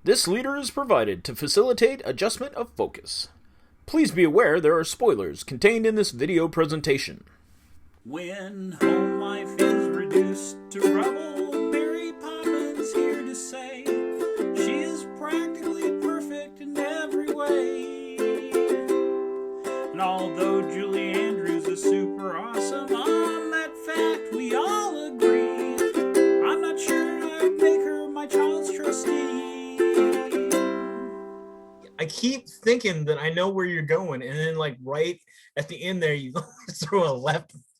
This leader is provided to facilitate adjustment of focus. Please be aware there are spoilers contained in this video presentation. When home life is reduced to rubble, Mary Poppins here to say she is practically perfect in every way. And although Julie Andrews is super awesome, on that fact we all agree, I'm not sure I'd make her my child's trustee. I keep thinking that I know where you're going, and then like right at the end there, you throw a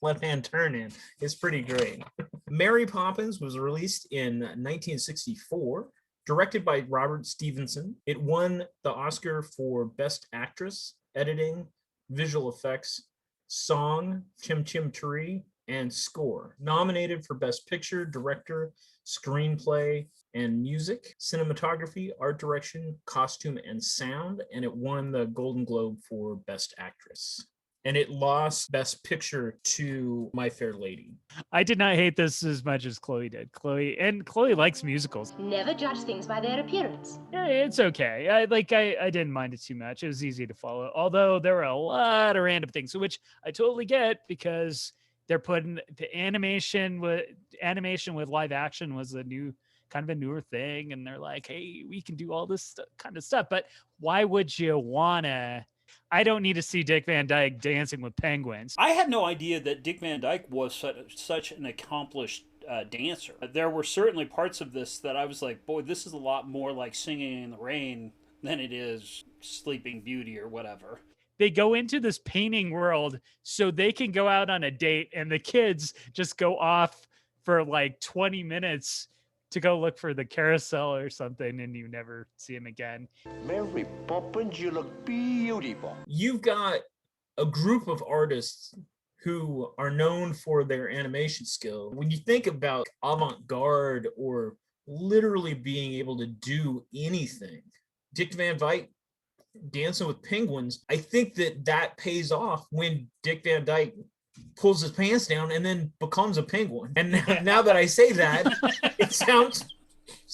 left-hand turn in. It's pretty great. Mary Poppins was released in 1964, directed by Robert Stevenson. It won the Oscar for Best Actress, Editing, Visual Effects, Song, Chim Chim Tree, and Score. Nominated for Best Picture, Director, Screenplay, and Music, Cinematography, Art Direction, Costume, and Sound, and it won the Golden Globe for Best Actress. And it lost Best Picture to My Fair Lady. I did not hate this as much as Chloe did. Chloe likes musicals. Never judge things by their appearance. Yeah, it's okay. I didn't mind it too much. It was easy to follow. Although there were a lot of random things, which I totally get because they're putting the animation with live action was kind of a newer thing, and they're like, hey, we can do all this kind of stuff. But why would you wanna? I don't need to see Dick Van Dyke dancing with penguins. I had no idea that Dick Van Dyke was such an accomplished dancer. There were certainly parts of this that I was like, boy, this is a lot more like Singing in the Rain than it is Sleeping Beauty or whatever. They go into this painting world so they can go out on a date, and the kids just go off for like 20 minutes to go look for the carousel or something, and you never see him again. Mary Poppins, you look beautiful. You've got a group of artists who are known for their animation skill. When you think about avant-garde or literally being able to do anything, Dick Van Dyke dancing with penguins, I think that pays off when Dick Van Dyke pulls his pants down and then becomes a penguin. And now that I say that, it sounds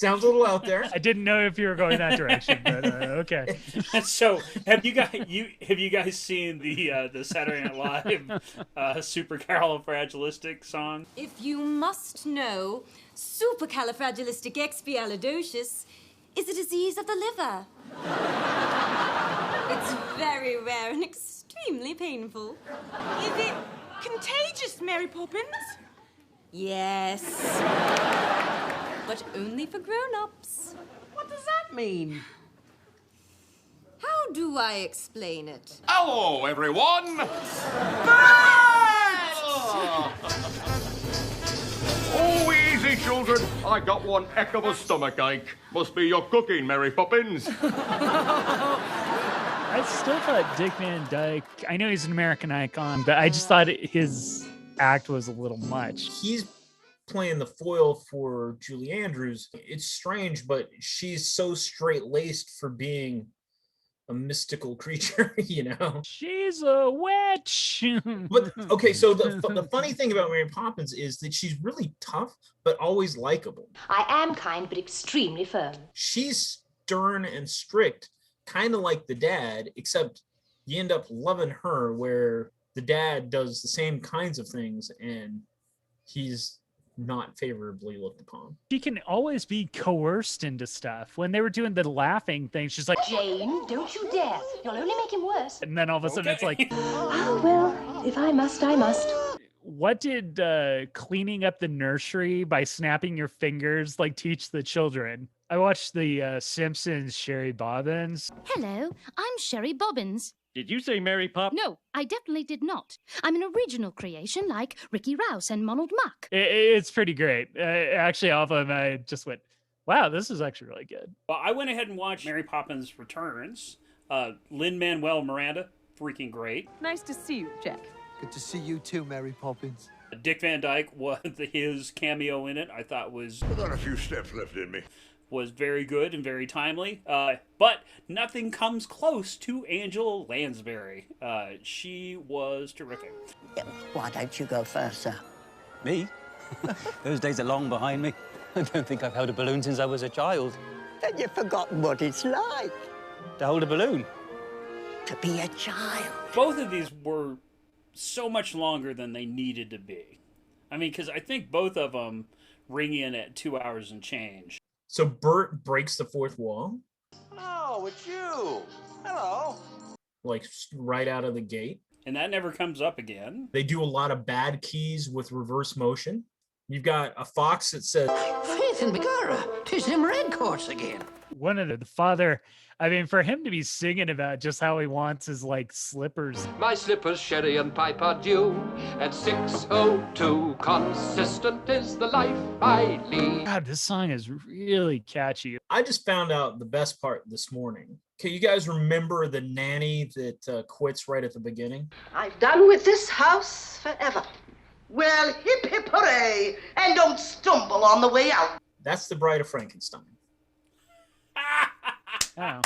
a little out there. I didn't know if you were going that direction, but okay. So, have you guys seen the Saturday Night Live Supercalifragilistic song? If you must know, Supercalifragilisticexpialidocious is a disease of the liver. It's very rare and extremely painful. Is it contagious, Mary Poppins? Yes. But only for grown-ups. What does that mean? How do I explain it? Hello, everyone! Oh, easy, children. I got one heck of a stomachache. Must be your cooking, Mary Poppins. I still thought Dick Van Dyke, I know he's an American icon, but I just thought his act was a little much. He's playing the foil for Julie Andrews. It's strange, but she's so straight-laced for being a mystical creature, you know? She's a witch. But, okay, so the funny thing about Mary Poppins is that she's really tough, but always likable. I am kind, but extremely firm. She's stern and strict, kind of like the dad, except you end up loving her, where the dad does the same kinds of things and he's not favorably looked upon. She can always be coerced into stuff. When they were doing the laughing thing, she's like, Jane, don't you dare. You'll only make him worse. and then all of a sudden it's like, Oh, well, if I must, I must. what did cleaning up the nursery by snapping your fingers like teach the children? I watched the Simpsons Sherry Bobbins. Hello, I'm Sherry Bobbins. Did you say Mary Pop? No, I definitely did not. I'm an original creation like Ricky Rouse and Ronald Muck. It's pretty great. Actually, all of them, I just went, wow, this is actually really good. Well, I went ahead and watched Mary Poppins Returns. Lin-Manuel Miranda, freaking great. Nice to see you, Jack. Good to see you too, Mary Poppins. Dick Van Dyke, his cameo in it, I thought I've got a few steps left in me. was very good and very timely. But nothing comes close to Angela Lansbury. She was terrific. Why don't you go first, sir? Me? Those days are long behind me. I don't think I've held a balloon since I was a child. Then you've forgotten what it's like To hold a balloon. to be a child. Both of these were so much longer than they needed to be. I mean, because I think both of them ring in at 2 hours and change. So Bert breaks the fourth wall, Oh, it's you. Hello. like right out of the gate. And that never comes up again. They do a lot of bad keys with reverse motion. You've got a fox that says, Faith and Begorra, 'tis him red course again. One of the father, I mean, for him to be singing about just how he wants his like slippers. My slippers, sherry and pipe are due at 6:02. Consistent is the life I lead. God, this song is really catchy. I just found out the best part this morning. Okay, you guys remember the nanny that quits right at the beginning? I've done with this house forever. Well, hip hip hooray, and don't stumble on the way out. That's the Bride of Frankenstein. Oh.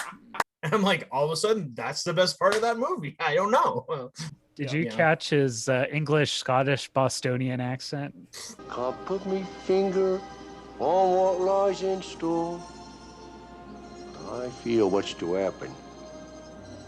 And I'm like, all of a sudden, that's the best part of that movie. I don't know. Did you catch his English, Scottish, Bostonian accent? Can't put me finger on what lies in store. I feel what's to happen.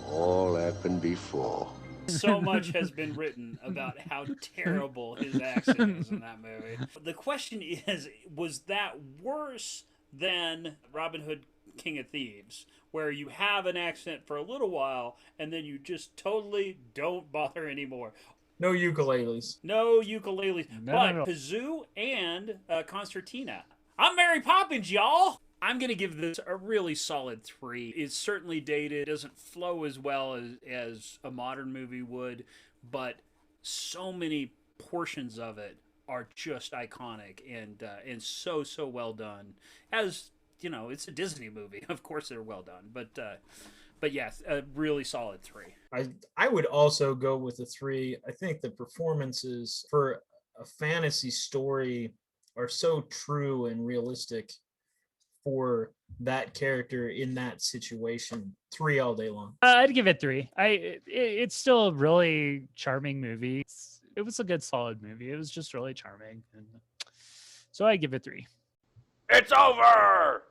All happened before. So much has been written about how terrible his accent is in that movie. The question is, was that worse than Robin Hood, King of Thieves, where you have an accent for a little while and then you just totally don't bother anymore? No ukuleles. No ukuleles. No, but no. kazoo and concertina. I'm Mary Poppins, y'all! I'm going to give this a really solid 3. It's certainly dated. It doesn't flow as well as a modern movie would, but so many portions of it are just iconic and so well done. As, you know, it's a Disney movie. Of course they're well done, but yes, a really solid 3. I would also go with a 3. I think the performances for a fantasy story are so true and realistic for that character in that situation. 3 all day long. I'd give it 3. It's still a really charming movie. It was a good, solid movie. It was just really charming. And so I give it 3. It's over!